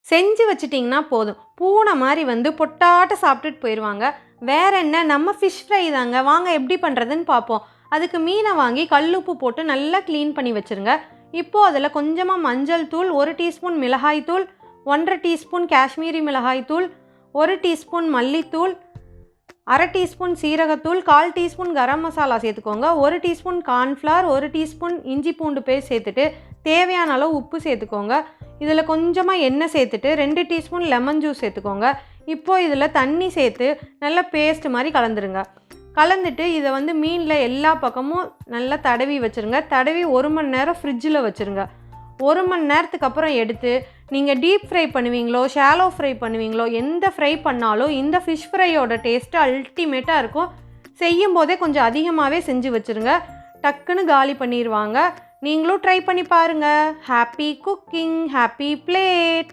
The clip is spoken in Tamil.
செஞ்சு வச்சிட்டிங்கன்னா போதும், பூனை மாதிரி வந்து பொட்டாட்ட சாப்பிட்டுட்டு போயிடுவாங்க. வேற என்ன, நம்ம ஃபிஷ் ஃப்ரை தாங்க. வாங்க எப்படி பண்ணுறதுன்னு பார்ப்போம். அதுக்கு மீனை வாங்கி கல்லுப்பு போட்டு நல்லா க்ளீன் பண்ணி வச்சுருங்க. இப்போது அதில் கொஞ்சமாக மஞ்சள் தூள், 1 டீஸ்பூன் மிளகாய் தூள், 1.5 டீஸ்பூன் காஷ்மீரி மிளகாய் தூள், 1 டீஸ்பூன் மல்லித்தூள், 1/2 டீஸ்பூன் சீரகத்தூள், 1/4 டீஸ்பூன் கரம் மசாலா சேர்த்துக்கோங்க. 1 டீஸ்பூன் கார்ன்ஃப்ளவர், 1 டீஸ்பூன் இஞ்சி பூண்டு பேஸ்ட் சேர்த்துட்டு தேவையான அளவு உப்பு சேர்த்துக்கோங்க. இதில் கொஞ்சமாக எண்ணெய் சேர்த்துட்டு 2 டீஸ்பூன் லெமன் ஜூஸ் சேர்த்துக்கோங்க. இப்போது இதில் தண்ணி சேர்த்து நல்லா பேஸ்ட் மாதிரி கலந்துருங்க. கலந்துட்டு இதை வந்து மீனில் எல்லா பக்கமும் நல்லா தடவி வச்சுருங்க. தடவி 1 மணி நேரம் ஃப்ரிட்ஜில் வச்சுருங்க. 1 மணி நேரத்துக்கு அப்புறம் எடுத்து நீங்கள் டீப் ஃப்ரை பண்ணுவீங்களோ, ஷாலோ ஃப்ரை பண்ணுவீங்களோ, எந்த ஃப்ரை பண்ணாலும் இந்த ஃபிஷ் ஃப்ரையோட டேஸ்ட்டு அல்டிமேட்டாக இருக்கும். செய்யும் போதே கொஞ்சம் அதிகமாகவே செஞ்சு வச்சுருங்க. டக்குன்னு காலி பண்ணிடுவாங்க. நீங்களும் ட்ரை பண்ணி பாருங்கள். Happy cooking, happy plate.